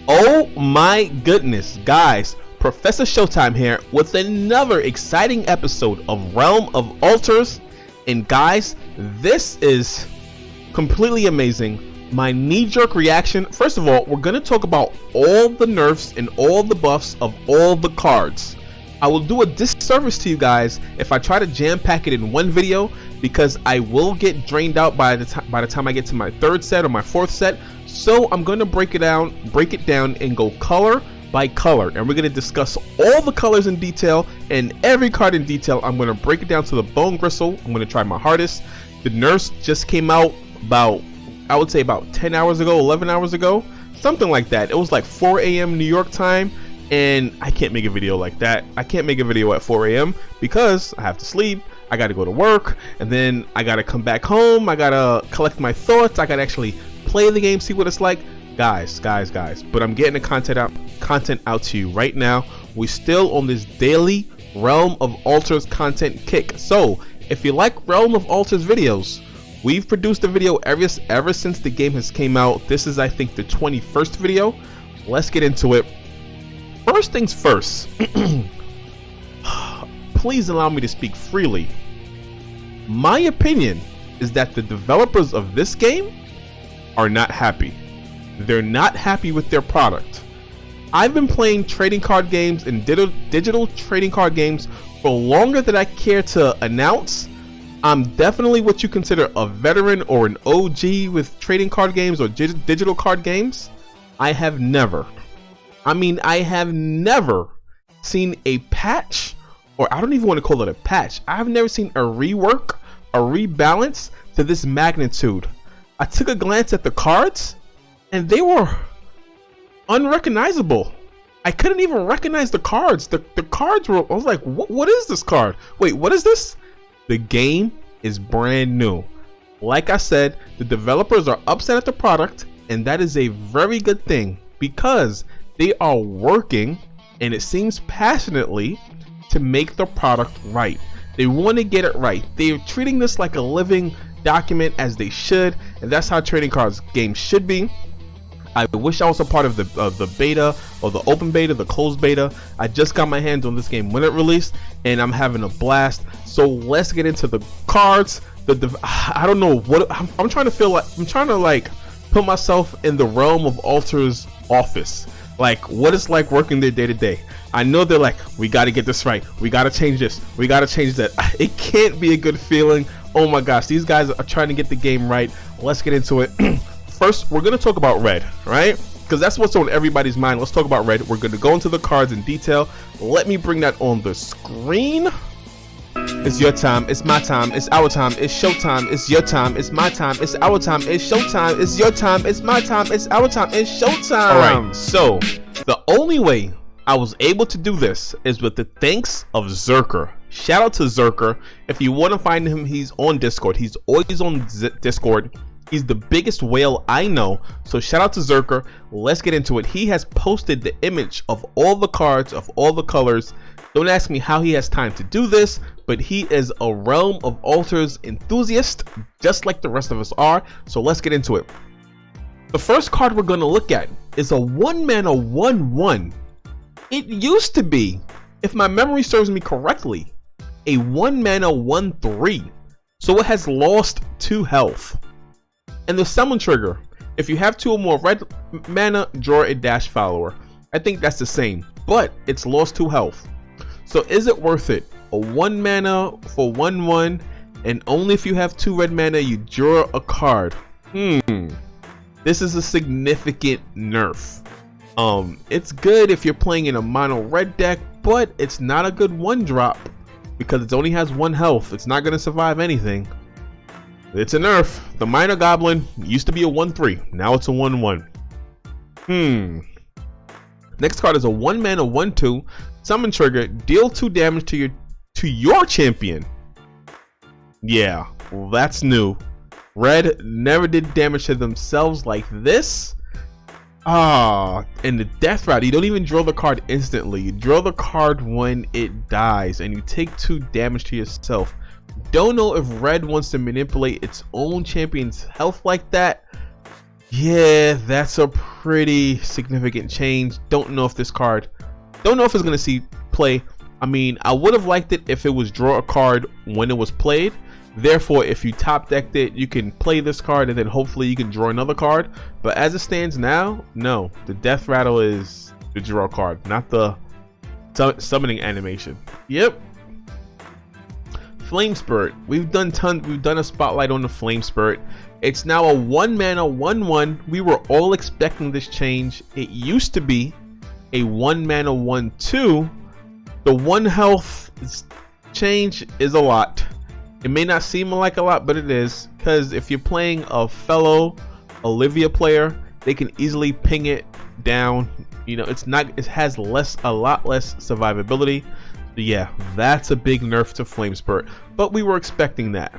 Oh my goodness, guys, Professor Showtime here with another exciting episode of Realm of Alters. And guys, this is completely amazing. My knee-jerk reaction, first of all, we're going to talk about all the nerfs and all the buffs of all the cards. I will do a disservice to you guys if I try to jam-pack it in one video, because I will get drained out by the time I get to my third set or my fourth set. So I'm going to break it down and go color by color, and we're going to discuss all the colors in detail and every card in detail. I'm going to break it down to the bone gristle. I'm going to try my hardest. The nerfs just came out about, I would say about 10 hours ago, 11 hours ago, something like that. It was like 4 a.m. New York time, and I can't make a video like that. I can't make a video at 4 a.m. because I have to sleep. I got to go to work, and then I got to come back home. I got to collect my thoughts. I got to actually play the game, see what it's like. Guys, but I'm getting the content out to you right now. We're still on this daily Realm of Alters content kick. So if you like Realm of Alters videos, we've produced a video ever since the game has came out. This is, I think, the 21st video. Let's get into it. First things first, please allow me to speak freely. My opinion is that the developers of this game are not happy. They're not happy with their product. I've been playing trading card games and digital trading card games for longer than I care to announce. I'm definitely what you consider a veteran or an OG with trading card games or digital card games. I have never seen a patch, or I don't even want to call it a patch. I've never seen a rework, a rebalance to this magnitude. I took a glance at the cards, and they were unrecognizable. I couldn't even recognize the cards. The cards were, I was like, what is this card? Wait, what is this? The game is brand new. Like I said, the developers are upset at the product, and that is a very good thing, because they are working, and it seems passionately, to make the product right. They want to get it right. They're treating this like a living document, as they should, and that's how trading cards games should be. I wish I was a part of the beta, or the open beta, the closed beta. I just got my hands on this game when it released, and I'm having a blast. So let's get into the cards. I don't know what I'm trying to like put myself in the Realm of Alters office, like what it's like working there day to day. I know they're like, we got to get this right, we got to change this, we got to change that. It can't be a good feeling. Oh my gosh, these guys are trying to get the game right. Let's get into it. First, we're going to talk about red, right? Because that's what's on everybody's mind. Let's talk about red. We're going to go into the cards in detail. Let me bring that on the screen. It's your time, it's my time, it's our time, it's showtime, it's your time, it's my time, it's our time, it's showtime, it's your time, it's my time, it's our time, it's showtime. Alright, so the only way I was able to do this is with the thanks of Zerker. Shout out to Zerker. If you want to find him, he's on Discord. He's always on Discord. He's the biggest whale I know. So shout out to Zerker. Let's get into it. He has posted the image of all the cards, of all the colors. Don't ask me how he has time to do this, but he is a Realm of Alters enthusiast, just like the rest of us are. So let's get into it. The first card we're going to look at is a 1-mana 1/1. It used to be, if my memory serves me correctly, a 1-mana 1/3. So it has lost 2 health. And the summon trigger, if you have 2 or more red mana, draw a dash follower. I think that's the same, but it's lost 2 health. So is it worth it? A 1 mana for 1/1, and only if you have 2 red mana you draw a card. This is a significant nerf. It's good if you're playing in a mono red deck, but it's not a good 1-drop because it only has 1 health. It's not going to survive anything. It's a nerf. The Minor Goblin used to be a 1/3. Now it's a 1/1. Next card is a 1-mana 1/2. Summon trigger. Deal 2 damage to your champion. Yeah, well, that's new. Red never did damage to themselves like this. And the death route, you don't even draw the card instantly. You draw the card when it dies, and you take 2 damage to yourself. Don't know if red wants to manipulate its own champion's health like that. Yeah, that's a pretty significant change. Don't know if it's gonna see play. I mean, I would have liked it if it was draw a card when it was played. Therefore, if you top decked it, you can play this card and then hopefully you can draw another card. But as it stands now, no, the death rattle is the draw card, not the summoning animation. Yep. Flame Spirit. We've done a spotlight on the Flame Spirit. It's now a 1 mana 1/1. We were all expecting this change. It used to be a 1 mana 1/2. The 1 health change is a lot. It may not seem like a lot, but it is, because if you're playing a fellow Olivia player, they can easily ping it down. You know, it has a lot less survivability. So yeah, that's a big nerf to Flame Spirit, but we were expecting that.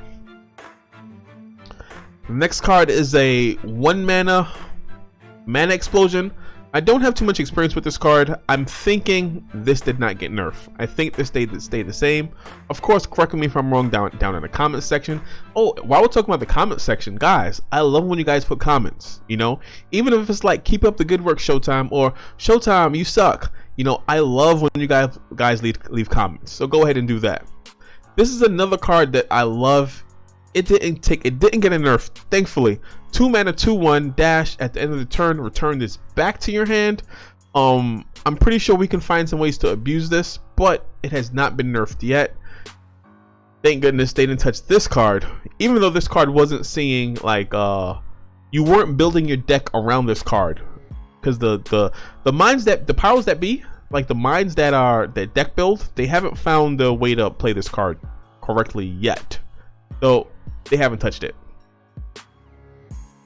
The next card is a 1 mana explosion. I don't have too much experience with this card. I'm thinking this did not get nerfed. I think this stayed the same. Of course, correct me if I'm wrong down in the comment section. Oh, while we're talking about the comment section, guys, I love when you guys put comments. You know, even if it's like "keep up the good work, Showtime," or "Showtime, you suck." You know, I love when you guys leave comments. So go ahead and do that. This is another card that I love. It didn't get a nerf, thankfully. 2 mana 2/1 dash at the end of the turn, return this back to your hand. I'm pretty sure we can find some ways to abuse this, but it has not been nerfed yet. Thank goodness they didn't touch this card, even though this card wasn't seeing like you weren't building your deck around this card, because the powers that be, like the minds that deck build, they haven't found the way to play this card correctly yet, so they haven't touched it.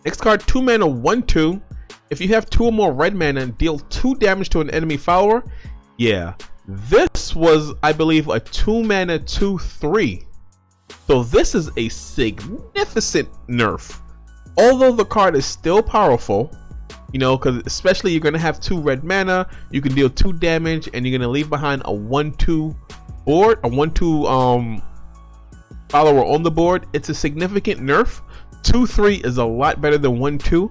Next card, 2 mana 1/2. If you have 2 or more red mana, deal 2 damage to an enemy follower. Yeah, this was, I believe, a 2 mana 2/3. So this is a significant nerf. Although the card is still powerful, you know, because especially you're gonna have 2 red mana, you can deal 2 damage, and you're gonna leave behind a 1/2 board, a 1/2 follower on the board. It's a significant nerf. 2/3 is a lot better than 1/2,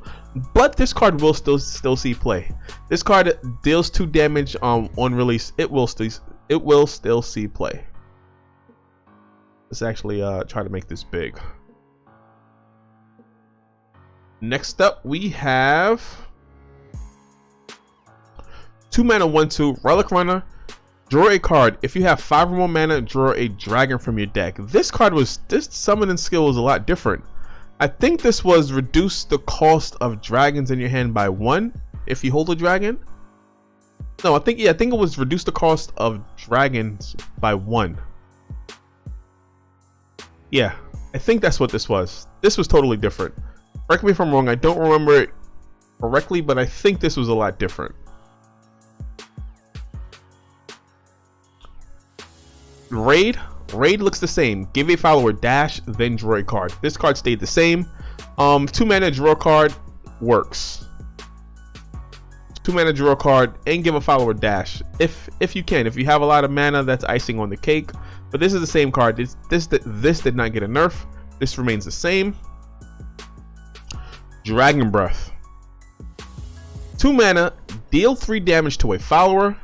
but this card will still see play. This card deals 2 damage on release. It will still see play. Let's actually try to make this big. Next up, we have 2 mana 1/2 Relic Runner. Draw a card. If you have 5 or more mana, draw a dragon from your deck. This summoning skill was a lot different. I think this was reduce the cost of dragons in your hand by 1 if you hold a dragon. No, I think it was reduce the cost of dragons by 1. Yeah, I think that's what this was. This was totally different. Correct me if I'm wrong. I don't remember it correctly, but I think this was a lot different. Raid looks the same. Give a follower dash, then draw a card. This card stayed the same. 2 mana draw card works. 2 mana draw card and give a follower dash if you can. If you have a lot of mana, that's icing on the cake. But this is the same card. This did not get a nerf. This remains the same. Dragon Breath. 2 mana, deal 3 damage to a follower.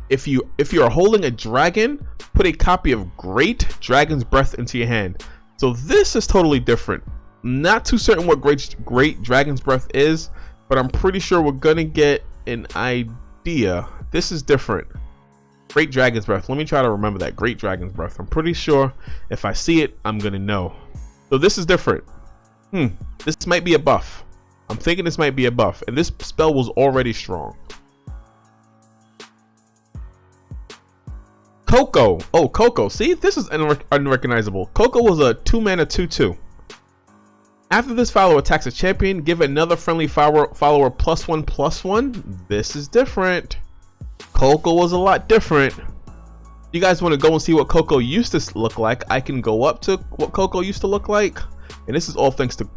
If you are holding a dragon, put a copy of Great Dragon's Breath into your hand. So this is totally different. Not too certain what Great Dragon's Breath is, but I'm pretty sure we're gonna get an idea. This is different. Great Dragon's Breath. Let me try to remember that. Great Dragon's Breath. I'm pretty sure if I see it, I'm gonna know. So this is different. This might be a buff. I'm thinking this might be a buff, and this spell was already strong. Coco. Oh, Coco. See, this is unrecognizable. Coco was a 2 mana 2/2. After this follower attacks a champion, give another friendly follower +1/+1. This is different. Coco was a lot different. You guys want to go and see what Coco used to look like? I can go up to what Coco used to look like, and this is all thanks to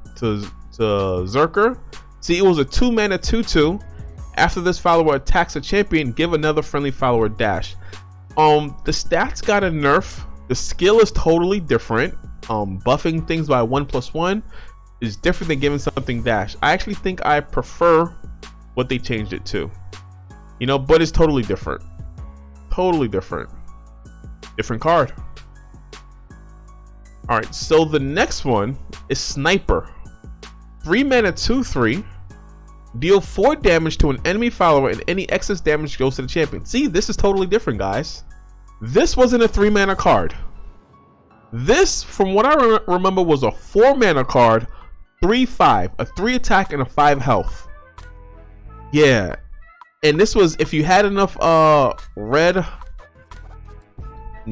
Zerker. See, it was a 2 mana 2/2. After this follower attacks a champion, give another friendly follower dash. The stats got a nerf. The skill is totally different. Buffing things by 1/+1. is different than giving something dash. I actually think I prefer what they changed it to. You know, but it's totally different. Totally different. Different card. Alright, so the next one is Sniper. 3 mana 2/3. Deal 4 damage to an enemy follower and any excess damage goes to the champion. See, this is totally different, guys. This wasn't a 3 mana card. This, from what I remember, was a 4 mana card, 3/5, a 3 attack and a 5 health. Yeah, and this was if you had enough red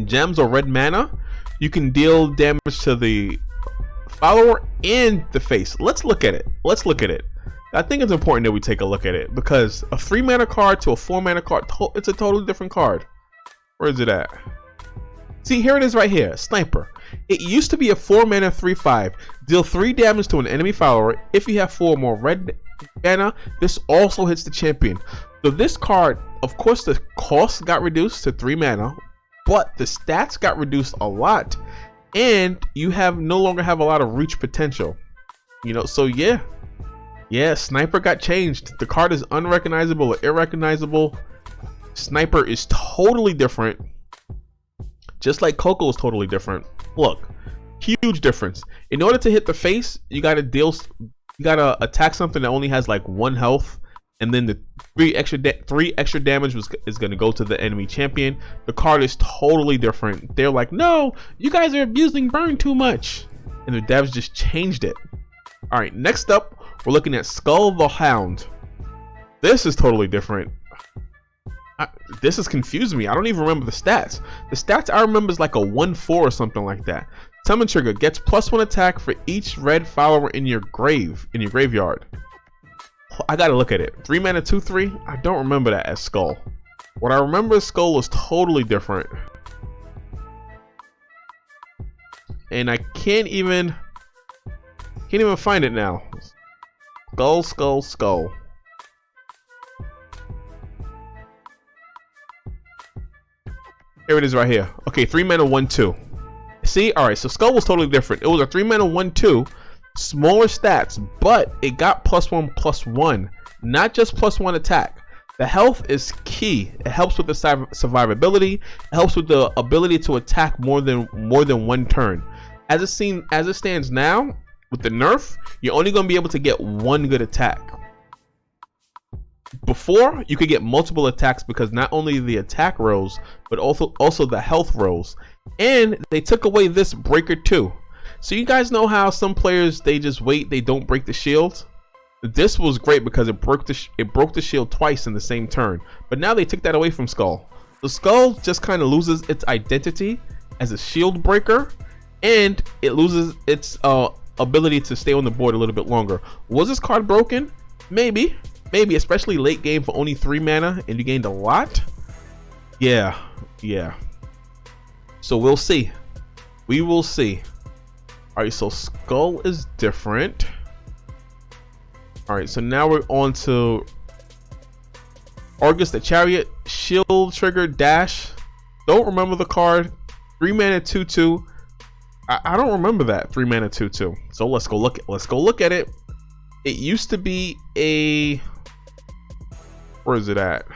gems or red mana, you can deal damage to the follower and the face. Let's look at it. Let's look at it. I think it's important that we take a look at it because a 3 mana card to a 4 mana card, it's a totally different card. Where is it at? See, here it is right here. Sniper. It used to be a 4 mana 3/5. Deal 3 damage to an enemy follower. If you have 4 more red mana, this also hits the champion. So this card, of course, the cost got reduced to 3 mana, but the stats got reduced a lot, and you no longer have a lot of reach potential. You know, so yeah, Sniper got changed. The card is unrecognizable or irrecognizable. Sniper is totally different. Just like Coco is totally different. Look, huge difference. In order to hit the face, you gotta attack something that only has like 1 health, and then the 3 extra damage is gonna go to the enemy champion. The card is totally different. They're like, no, you guys are abusing burn too much, and the devs just changed it. All right, next up, we're looking at Skull the Hound. This is totally different. This is confusing me. I don't even remember the stats. The stats I remember is like a 1/4 or something like that. Summon trigger gets +1 attack for each red follower in your graveyard. I gotta look at it. 3 mana 2/3. I don't remember that as Skull. What I remember as Skull is totally different, and I can't even find it now. Skull. Here it is right here. Okay, 3 mana 1/2. See, all right. So Skull was totally different. It was a 3 mana 1/2, smaller stats, but it got +1/+1, not just +1 attack. The health is key. It helps with the survivability. It helps with the ability to attack more than 1 turn. As it stands now, with the nerf, you're only gonna be able to get 1 good attack. Before, you could get multiple attacks because not only the attack rose, but also the health rose. And they took away this breaker too. So you guys know how some players, they just wait, they don't break the shield. This was great because it broke the shield twice in the same turn. But now they took that away from Skull. The Skull just kind of loses its identity as a shield breaker, and it loses its ability to stay on the board a little bit longer. Was this card broken? Maybe, especially late game for only 3 mana and you gained a lot. Yeah. So we'll see. We will see. All right, so Skull is different. All right, so now we're on to Argus the Chariot. Shield trigger dash. Don't remember the card. 3 mana 2/2. I don't remember that 3 mana 2/2. So let's go look at it. It used to be a, where is it at?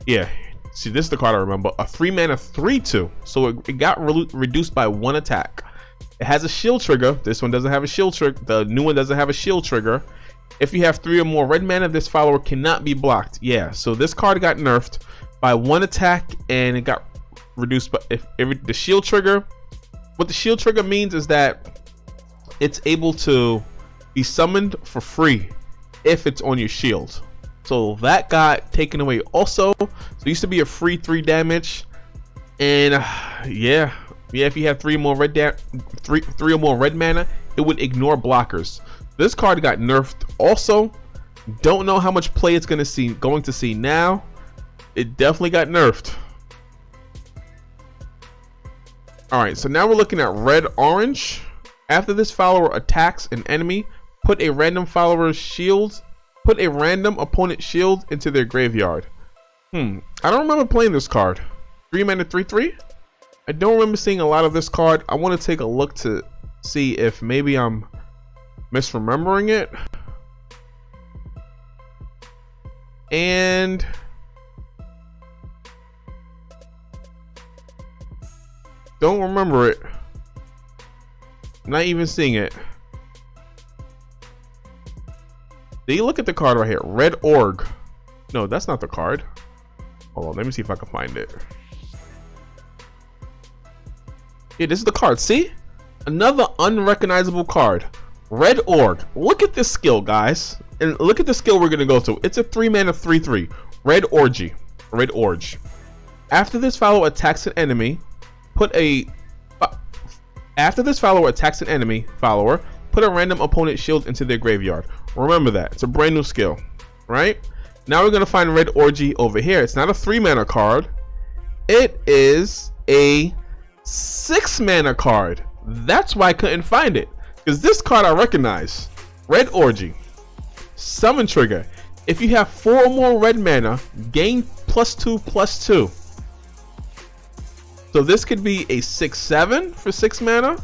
Yeah, see, this is the card I remember. A 3 mana 3/2. So it got reduced by 1 attack. It has a shield trigger. This one doesn't have a shield trigger. The new one doesn't have a shield trigger. If you have 3 or more red mana, this follower cannot be blocked. Yeah, so this card got nerfed by 1 attack, and it got reduced by the shield trigger. What the shield trigger means is that it's able to be summoned for free if it's on your shield. So that got taken away also. So it used to be a free 3 damage, and yeah, if you have 3 or more red mana, it would ignore blockers. This card got nerfed also. Don't know how much play it's going to see now. It definitely got nerfed. All right, so now we're looking at red orange. After this follower attacks an enemy, put a random opponent shield into their graveyard. I don't remember playing this card. 3 mana 3/3. I don't remember seeing a lot of this card. I want to take a look to see if maybe I'm misremembering it. And don't remember it. Not even seeing it. Do you look at the card right here? Red Org. No, that's not the card. Hold on, let me see if I can find it. Yeah, this is the card. See? Another unrecognizable card. Red Org. Look at this skill, guys. And look at the skill we're going to go to. It's a 3-mana 3/3. Red Orgy. Red Orge. After this follower attacks an enemy, put a random opponent shield into their graveyard. Remember that. It's a brand new skill, right? Now we're going to find Red Orgy over here. It's not a 3-mana card. It is a 6-mana card. That's why I couldn't find it. Because this card I recognize. Red Orgy. Summon trigger. If you have 4 or more red mana, gain +2/+2. So this could be a 6/7 for 6 mana.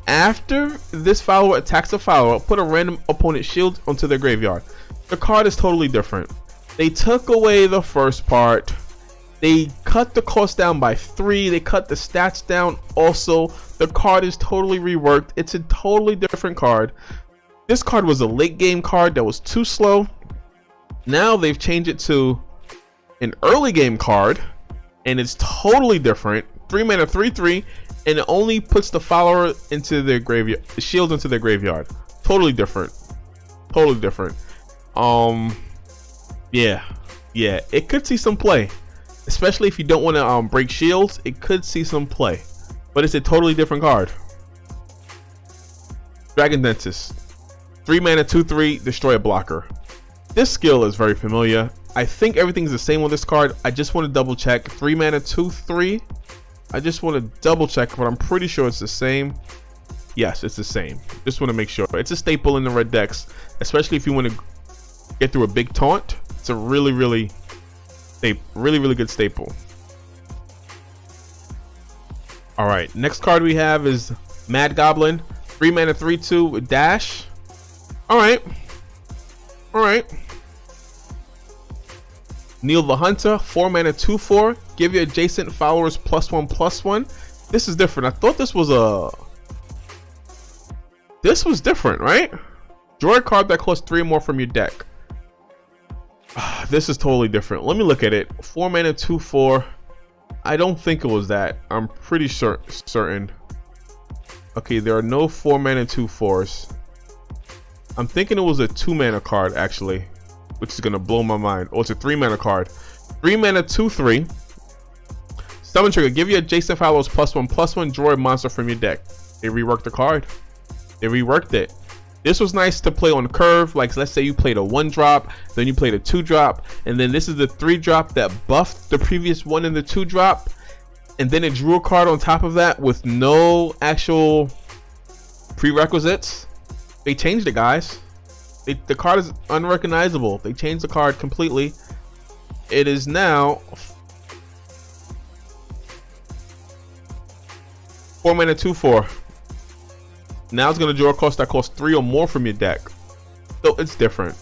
After this follower attacks a follower, put a random opponent shield onto their graveyard. The card is totally different. They took away the first part. They cut the cost down by 3. They cut the stats down also. The card is totally reworked. It's a totally different card. This card was a late game card that was too slow. Now they've changed it to an early game card, and it's totally different. 3-mana 3/3, and it only puts the follower into their graveyard, the shields into their graveyard. Totally different. Totally different. Yeah, it could see some play, especially if you don't want to break shields. It could see some play, but it's a totally different card. Dragon Dentist. 3-mana 2/3, destroy a blocker. This skill is very familiar. I think everything's the same on this card. I just want to double check. 3-mana 2/3. I just want to double check, but I'm pretty sure it's the same. Yes, it's the same. Just want to make sure. It's a staple in the red decks, especially if you want to get through a big taunt. It's a really good staple. All right, next card we have is Mad Goblin. 3-mana 3/2 with dash. All right. Kneel the Hunter. 4-mana 2/4. Give your adjacent followers +1/+1. This is different. I thought this was different, right? Draw a card that costs 3 or more from your deck. This is totally different. Let me look at it. 4-mana 2/4. I don't think it was that. I'm pretty certain. Okay, there are no 4-mana 2/4s. I'm thinking it was a 2-mana card actually, which is gonna blow my mind. Oh, it's a 3-mana card. 3-mana 2/3. Summon trigger. Give your adjacent followers +1/+1. Draw a monster from your deck. They reworked the card. They reworked it. This was nice to play on curve. Like, let's say you played a 1-drop, then you played a 2-drop, and then this is the 3-drop that buffed the previous 1 and the 2-drop, and then it drew a card on top of that with no actual prerequisites. They changed it, guys. The card is unrecognizable. They changed the card completely. It is now 4-mana 2/4. Now it's gonna draw a cost that costs 3 or more from your deck. So it's different.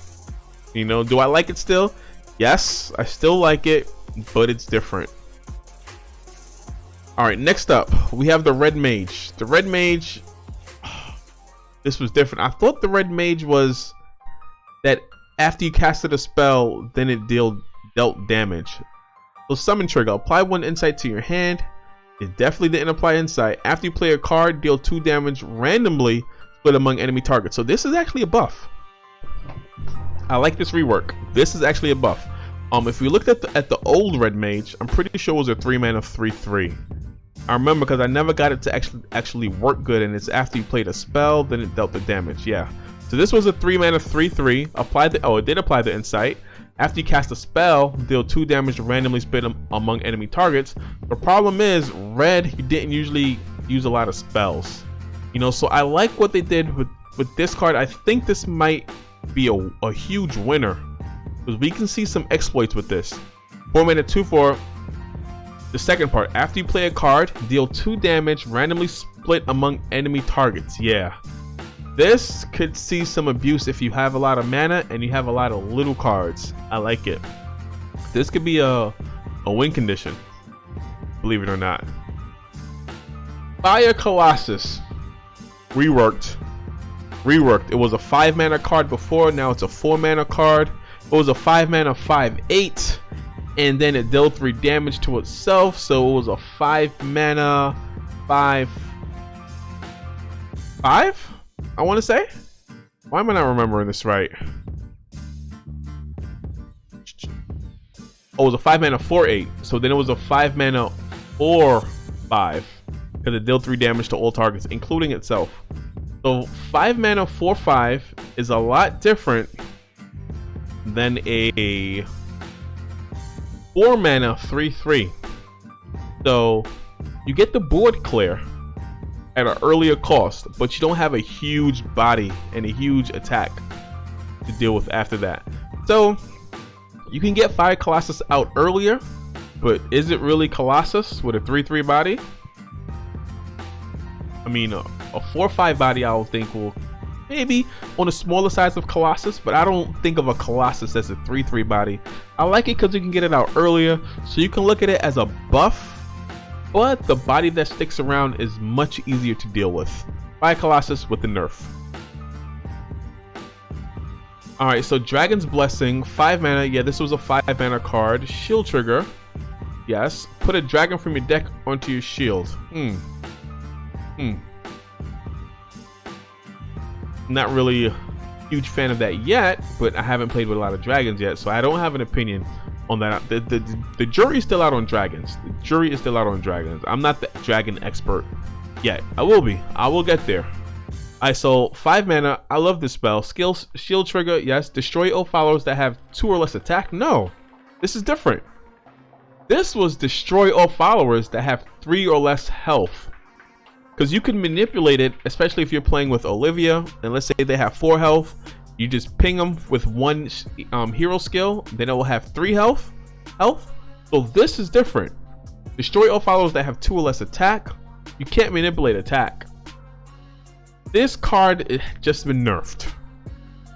You know, do I like it still? Yes, I still like it, but it's different. All right, next up we have the Red Mage. The Red Mage. This was different. I thought the Red Mage was that after you casted a spell, then it dealt damage. So summon trigger. Apply 1 insight to your hand. It definitely didn't apply insight. After you play a card, deal 2 damage randomly split among enemy targets. So this is actually a buff. I like this rework. This is actually a buff. If we looked at the old Red Mage, I'm pretty sure it was a 3-mana 3/3. I remember because I never got it to actually work good, and it's after you played a spell, then it dealt the damage. Yeah. So this was a 3-mana 3/3. It did apply the insight. After you cast a spell, deal 2 damage randomly split among enemy targets. The problem is, red, you didn't usually use a lot of spells. You know, so I like what they did with this card. I think this might be a huge winner, because we can see some exploits with this. 4-mana 2/4. The second part, after you play a card, deal 2 damage randomly split among enemy targets. Yeah, this could see some abuse if you have a lot of mana and you have a lot of little cards. I like it. This could be a win condition, believe it or not. Fire Colossus, reworked. It was a 5 mana card before, now it's a 4 mana card. It was a 5 mana 5/8, and then it dealt 3 damage to itself, so it was a 5 mana 5/5, I want to say. Why am I not remembering this right? Oh, it was a 5 mana 4/8, so then it was a 5 mana 4/5, because it dealt 3 damage to all targets, including itself. So 5 mana 4/5 is a lot different than a 4 mana 3/3. So you get the board clear at an earlier cost, but you don't have a huge body and a huge attack to deal with after that. So you can get Fire Colossus out earlier, but is it really Colossus with a 3/3 body? I mean, a 4/5 body I would think will maybe on the smaller size of Colossus, but I don't think of a Colossus as a 3/3 body. I like it because you can get it out earlier, so you can look at it as a buff, but the body that sticks around is much easier to deal with. Fire Colossus with the nerf. Alright, so Dragon's Blessing, 5 mana. Yeah, this was a 5 mana card. Shield trigger. Yes. Put a dragon from your deck onto your shield. Not really a huge fan of that yet, but I haven't played with a lot of dragons yet, so I don't have an opinion on that. The jury is still out on dragons. The jury is still out on dragons. I'm not the dragon expert yet. I will be. I will get there. Alright, so 5 mana. I love this spell. Shield trigger, yes. Destroy all followers that have 2 or less attack. No, this is different. This was destroy all followers that have 3 or less health. Because you can manipulate it, especially if you're playing with Olivia, and let's say they have 4 health, you just ping them with 1 hero skill, then it will have 3 health. So this is different. Destroy all followers that have 2 or less attack. You can't manipulate attack. This card has just been nerfed.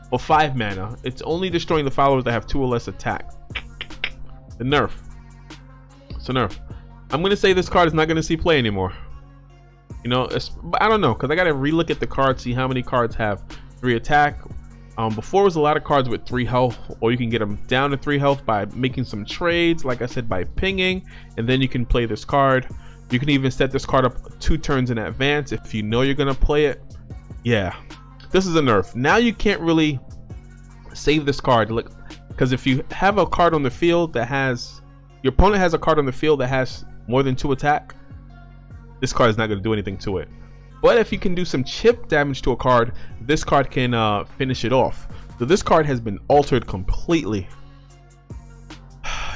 For 5 mana, it's only destroying the followers that have 2 or less attack. The nerf. It's a nerf. I'm gonna say this card is not gonna see play anymore. You know, I don't know, because I gotta relook at the cards, see how many cards have 3 attack. Before it was a lot of cards with 3 health, or you can get them down to 3 health by making some trades, like I said, by pinging, and then you can play this card. You can even set this card up 2 turns in advance if you know you're gonna play it. Yeah, this is a nerf. Now you can't really save this card, look, because if you have a card on the field that has, your opponent has a card on the field that has more than 2 attack, this card is not going to do anything to it. But if you can do some chip damage to a card, this card can finish it off. So this card has been altered completely.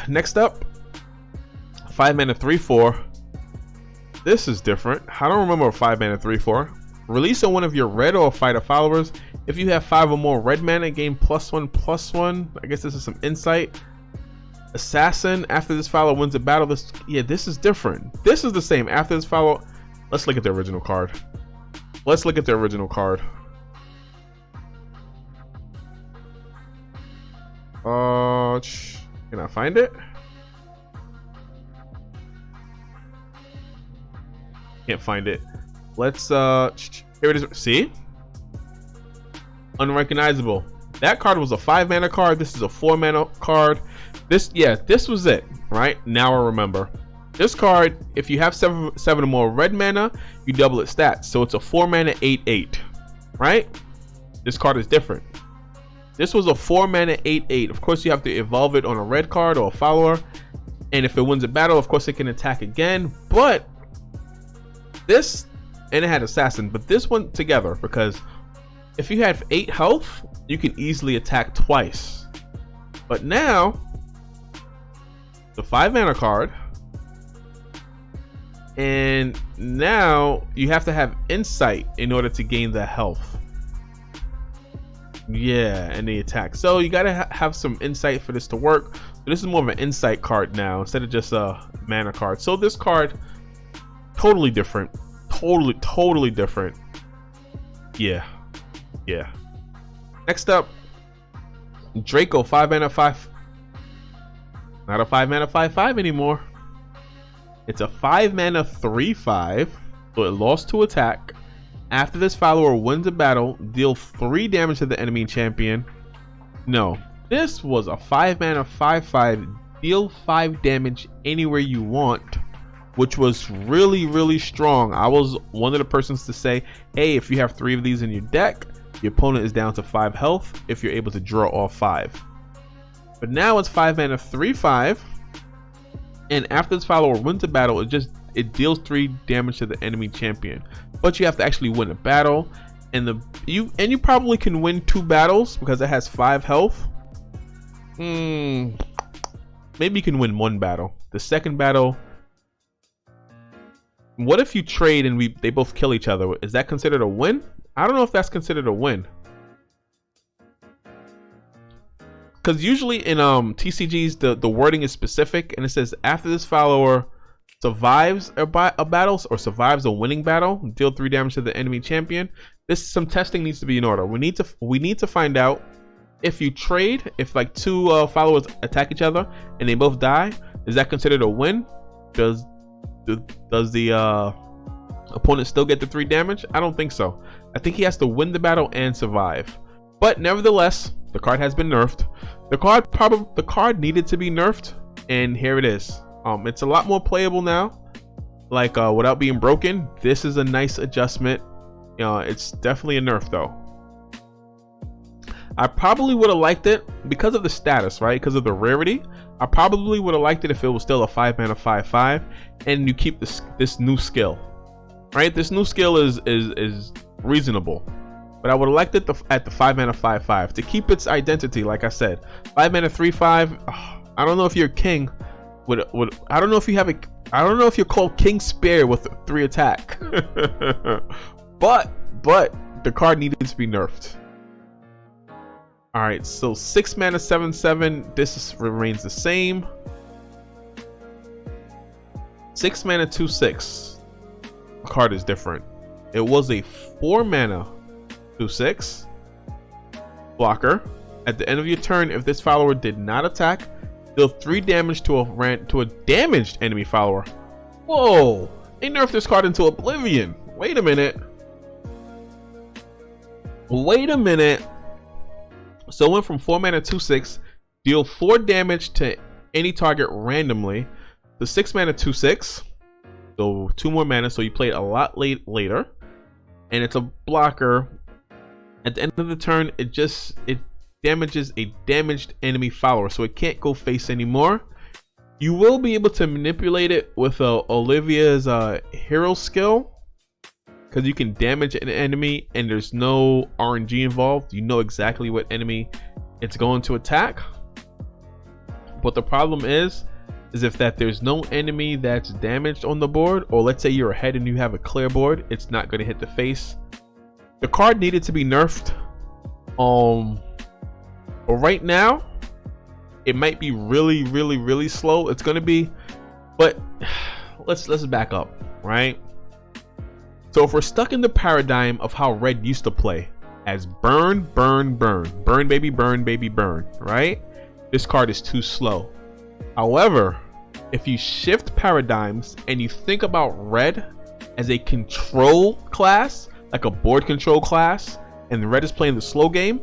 Next up, 5 mana 3/4. This is different. I don't remember a 5 mana 3/4. Release on one of your red or fighter followers. If you have 5 or more red mana, gain +1/+1. I guess this is some insight. Assassin, after this follower wins a battle, this is different. This is the same. After this follow, let's look at the original card. Can I find it? Can't find it. Let's here it is. See? Unrecognizable. That card was a 5 mana card. This is a 4 mana card. This was it, right? Now I remember. This card, if you have 7 or more red mana, you double its stats. So it's a 4 mana 8/8, right? This card is different. This was a 4 mana 8/8. Of course, you have to evolve it on a red card or a follower. And if it wins a battle, of course, it can attack again. But this, and it had assassin, but this one together, because if you have 8 health, you can easily attack twice. But now, the 5 mana card, and now you have to have insight in order to gain the health. Yeah, and the attack. So you gotta have some insight for this to work. So this is more of an insight card now instead of just a mana card. So this card, totally different. totally different. Yeah. Next up, Draco, 5 mana 5. Not a 5 mana 5/5 anymore. It's a 5 mana 3/5. So it lost to attack. After this follower wins a battle, deal 3 damage to the enemy champion. No, this was a 5 mana 5/5. Deal 5 damage anywhere you want, which was really strong. I was one of the persons to say, hey, if you have 3 of these in your deck, your opponent is down to 5 health if you're able to draw all 5. But now it's 5 mana 3/5, and after this follower wins a battle, it deals 3 damage to the enemy champion. But you have to actually win a battle, and you probably can win 2 battles because it has 5 health. Maybe you can win 1 battle. The second battle, what if you trade and they both kill each other? Is that considered a win? I don't know if that's considered a win. Because usually in TCGs, the wording is specific, and it says after this follower survives a battle or survives a winning battle, deal 3 damage to the enemy champion. Some testing needs to be in order. We need to find out if you trade, if like 2 followers attack each other and they both die, is that considered a win? Does the opponent still get the 3 damage? I don't think so. I think he has to win the battle and survive. But nevertheless, the card has been nerfed. The card needed to be nerfed, and here it is. It's a lot more playable now. Like without being broken. This is a nice adjustment. It's definitely a nerf though. I probably would have liked it because of the status, right? Because of the rarity. I probably would have liked it if it was still a 5 mana 5/5, and you keep this new skill, right? This new skill is reasonable, but I would have liked it at the 5 mana 5/5 to keep its identity. Like I said, 5 mana 3/5. I don't know if you're king. I don't know if you have a. I don't know if you're called King Spear with 3 attack. but the card needed to be nerfed. All right, so 6 mana 7/7. This remains the same. 6 mana 2/6. The card is different. It was a 4 mana 2/6 blocker. At the end of your turn, if this follower did not attack, deal 3 damage to a damaged enemy follower. Whoa! They nerfed this card into oblivion. Wait a minute. So it went from 4 mana 2/6, deal 4 damage to any target randomly. The 6 mana 2/6, so 2 more mana, so you play it a lot later, and it's a blocker. At the end of the turn, it damages a damaged enemy follower, so it can't go face anymore. You will be able to manipulate it with Olivia's hero skill, because you can damage an enemy and there's no RNG involved. You know exactly what enemy it's going to attack. But the problem is if that there's no enemy that's damaged on the board, or let's say you're ahead and you have a clear board, it's not going to hit the face. The card needed to be nerfed. But right now, it might be really slow. It's going to be, but let's back up, right? So if we're stuck in the paradigm of how red used to play as burn baby burn, right? This card is too slow. However, if you shift paradigms and you think about red as a control class, like a board control class, and red is playing the slow game,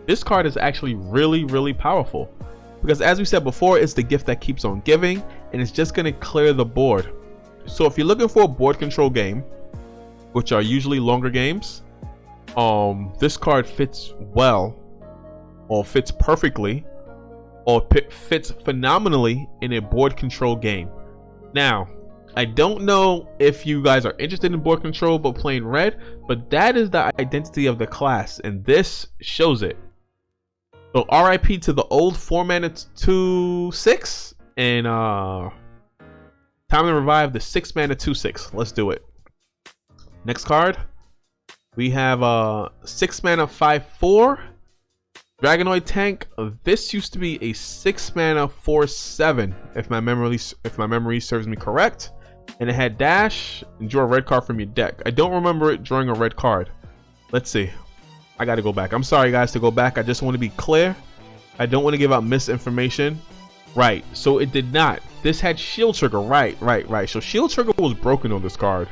this card is actually really powerful. Because as we said before, it's the gift that keeps on giving, and it's just going to clear the board. So if you're looking for a board control game, which are usually longer games, this card fits well, or fits perfectly, or fits phenomenally in a board control game. Now, I don't know if you guys are interested in board control but playing red, but that is the identity of the class, and this shows it. So RIP to the old 4 mana 2/6, and time to revive the 6 mana 2/6. Let's do it. Next card, we have 6 mana 5/4 Dragonoid Tank. This used to be a 6 mana 4/7, if my memory serves me correct. and it had dash and draw a red card from your deck. I don't remember it drawing a red card. Let's see. I gotta go back. I'm sorry guys to go back. I just want to be clear. I don't want to give out misinformation. Right, so it did not. This had shield trigger. Right. So shield trigger was broken on this card.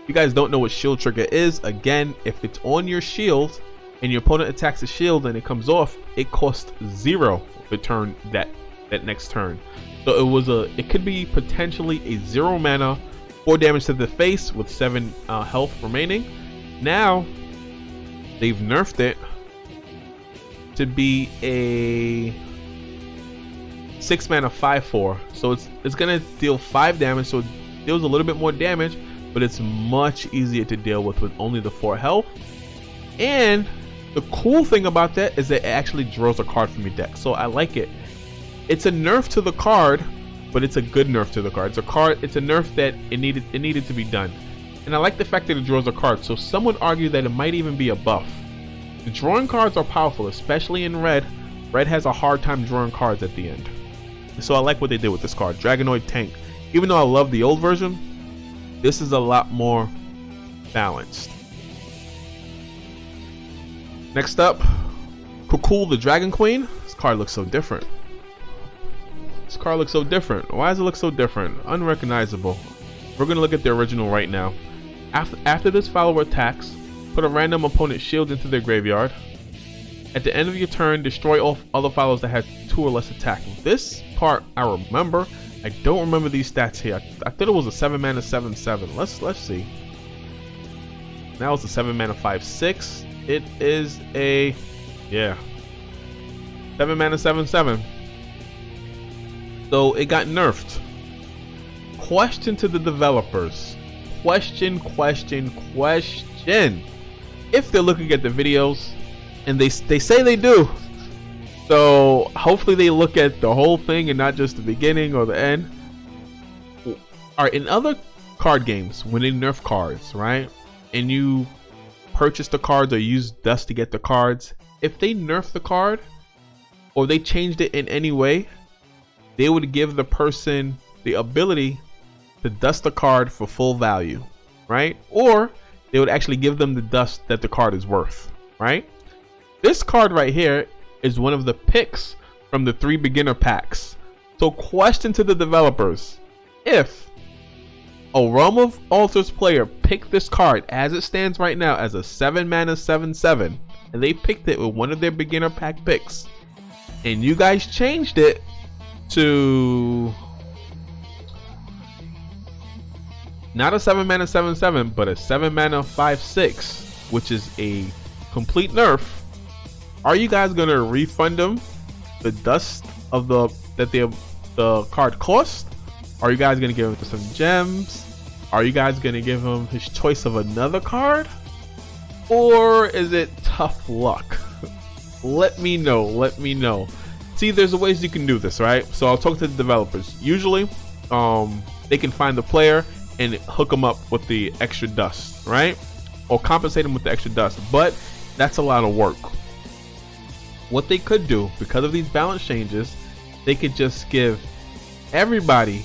If you guys don't know what shield trigger is, again, if it's on your shield and your opponent attacks the shield and it comes off, it costs 0 return that next turn. So it could be potentially a 0 mana, 4 damage to the face with 7 health remaining. Now they've nerfed it to be a 6 mana 5/4. So it's gonna deal 5 damage, so it deals a little bit more damage, but it's much easier to deal with only the 4 health. And the cool thing about that is that it actually draws a card from your deck. So I like it. It's a nerf to the card, but it's a good nerf to the card. It's a nerf that it needed to be done. And I like the fact that it draws a card. So some would argue that it might even be a buff. The drawing cards are powerful, especially in red. Red has a hard time drawing cards at the end. So I like what they did with this card, Dragonoid Tank. Even though I love the old version, this is a lot more balanced. Next up, Kukul the Dragon Queen. This card looks so different. This card looks so different. Why does it look so different? Unrecognizable. We're going to look at the original right now. After this follower attacks, put a random opponent shield into their graveyard. At the end of your turn, destroy all other followers that have 2 or less attack. This part I remember. I don't remember these stats here. I thought it was a 7 mana 7/7. Let's see. Now it's a 7 mana 5/6. It is a 7 mana 7/7. So it got nerfed. Question to the developers. Question. If they're looking at the videos, and they say they do, so hopefully they look at the whole thing and not just the beginning or the end. Alright, in other card games, when they nerf cards, right, and you purchase the cards or use dust to get the cards, if they nerf the card or they changed it in any way, they would give the person the ability to dust the card for full value, right? Or they would actually give them the dust that the card is worth, right? This card right here is one of the picks from the 3 beginner packs. So question to the developers: if a Realm of Altars player picked this card as it stands right now as a 7 mana 7/7, and they picked it with one of their beginner pack picks, and you guys changed it to not a 7 mana 7/7 but a 7 mana 5/6, which is a complete nerf, are you guys gonna refund them the dust of the card cost? Are you guys gonna give him some gems? Are you guys gonna give him his choice of another card? Or is it tough luck? Let me know. See, there's ways you can do this, right? So I'll talk to the developers. Usually they can find the player and hook them up with the extra dust, right? Or compensate them with the extra dust, but that's a lot of work. What they could do, because of these balance changes, they could just give everybody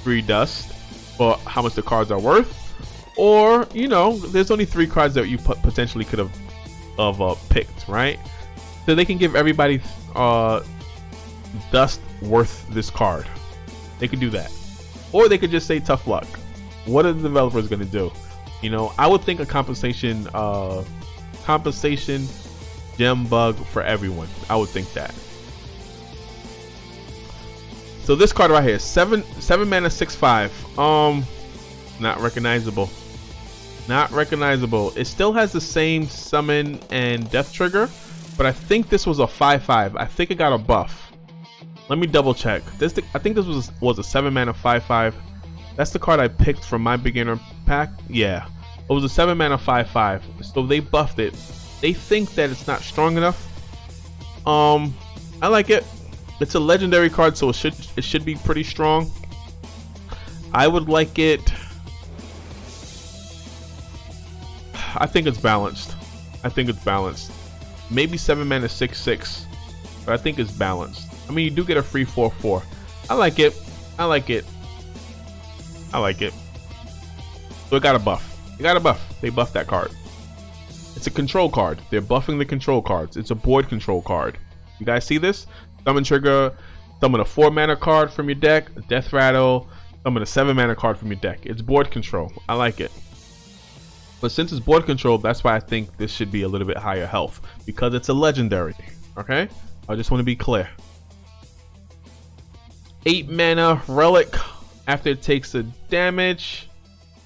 free dust for how much the cards are worth. Or, you know, there's only 3 cards that you potentially could have picked, right? So they can give everybody dust worth this card. They could do that. Or they could just say tough luck. What are the developers going to do? You know, I would think a compensation gem bug for everyone. I would think that. So this card right here, 7 mana 6/5. Not recognizable. It still has the same summon and death trigger, but I think this was a 5/5. I think it got a buff. Let me double check. I think this was a 7 mana 5/5. That's the card I picked from my beginner pack. Yeah, it was a 7 mana 5/5. So they buffed it. They think that it's not strong enough. I like it. It's a legendary card, so it should be pretty strong. I would like it. I think it's balanced. Maybe 7 mana 6/6, but I think it's balanced. I mean, you do get a free 4/4. I like it. So it got a buff. It got a buff. They buffed that card. It's a control card. They're buffing the control cards. It's a board control card. You guys see this? Summon trigger, summon a 4-mana card from your deck, death rattle, summon a 7-mana card from your deck. It's board control. I like it. But since it's board control, that's why I think this should be a little bit higher health, because it's a legendary. Okay? I just want to be clear. 8-mana relic. After it takes a damage,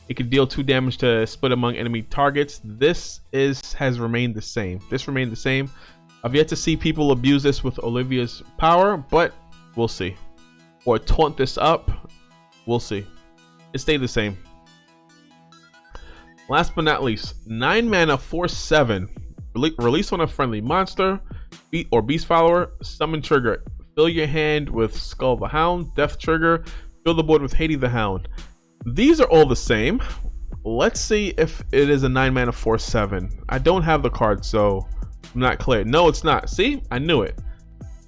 it can deal 2 damage to split among enemy targets. This has remained the same. This remained the same. I've yet to see people abuse this with Olivia's power, but we'll see. Or taunt this up. We'll see. It stayed the same. Last but not least, 9 mana 4/7. Release on a friendly monster or beast follower. Summon trigger. Fill your hand with Skull the Hound. Death trigger. Fill the board with Haiti the Hound. These are all the same. Let's see if it is a 9 mana 4/7. I don't have the card, so I'm not clear. No, it's not. See, I knew it.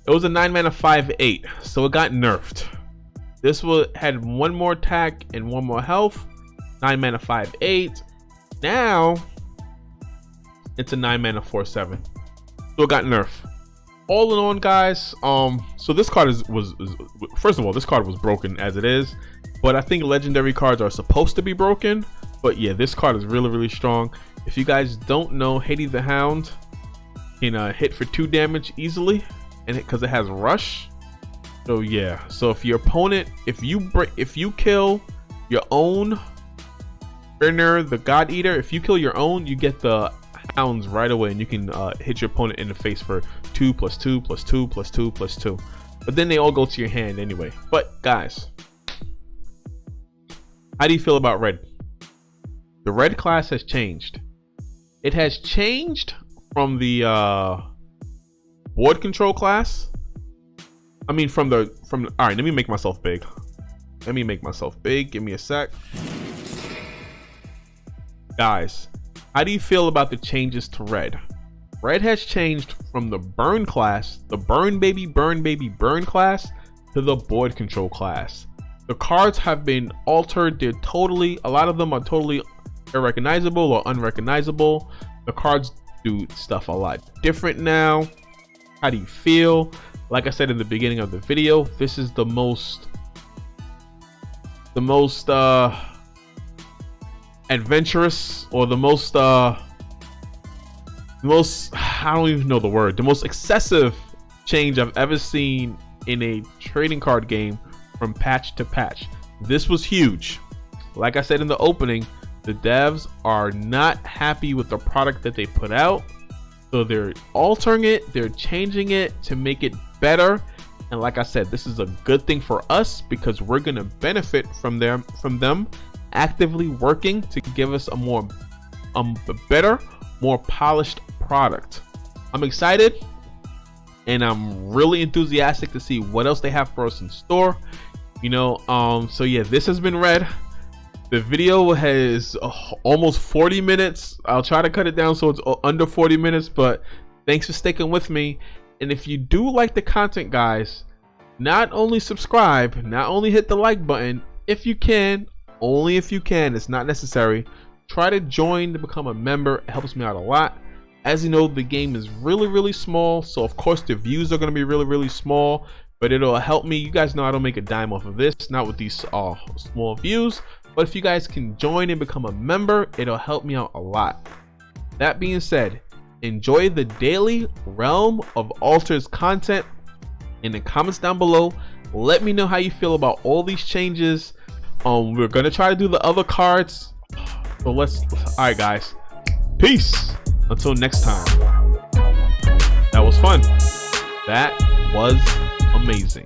It was a 9 mana 5/8, so it got nerfed. This had 1 more attack and 1 more health. 9 mana 5/8. Now it's a 9 mana 4/7. So it got nerfed. All in all, guys, so this card was first of all, this card was broken as it is, but I think legendary cards are supposed to be broken. But yeah, this card is really, really strong. If you guys don't know, Haiti the Hound can hit for 2 damage easily, and because it has rush. So yeah, so if your opponent, if you kill your own Brenner, the God Eater, if you kill your own, you get the hounds right away, and you can hit your opponent in the face for 2 + 2 + 2 + 2 + 2. But then they all go to your hand anyway. But guys, how do you feel about red? The red class has changed. It has changed from the board control class. I mean, from the all right, let me make myself big. Let me make myself big. Give me a sec. Guys, how do you feel about the changes to red? Red has changed from the burn class, the burn baby class, to the board control class. The cards have been altered. They're totally, a lot of them are totally unrecognizable or unrecognizable. The cards do stuff a lot different now. How do you feel? Like I said in the beginning of the video, this is the most adventurous, or the most I don't even know the word, the most excessive change I've ever seen in a trading card game from patch to patch. This was huge. Like I said in the opening, the devs are not happy with the product that they put out, so they're altering it, they're changing it to make it better. And like I said, this is a good thing for us, because we're gonna benefit from them actively working to give us a better, more polished product. I'm excited, and I'm really enthusiastic to see what else they have for us in store. You know, so yeah, this has been Red. The video has almost 40 minutes. I'll try to cut it down so it's under 40 minutes, but thanks for sticking with me. And if you do like the content, guys, not only subscribe, not only hit the like button, if you can, only if you can, it's not necessary, try to join to become a member. It helps me out a lot. As you know, the game is really, really small, so of course the views are going to be really, really small, but it'll help me. You guys know I don't make a dime off of this, not with these small views, but if you guys can join and become a member, it'll help me out a lot. That being said, enjoy the daily Realm of Alters content. In the comments down below, let me know how you feel about all these changes. We're gonna try to do the other cards, so all right guys, peace until next time. That was fun. That was amazing.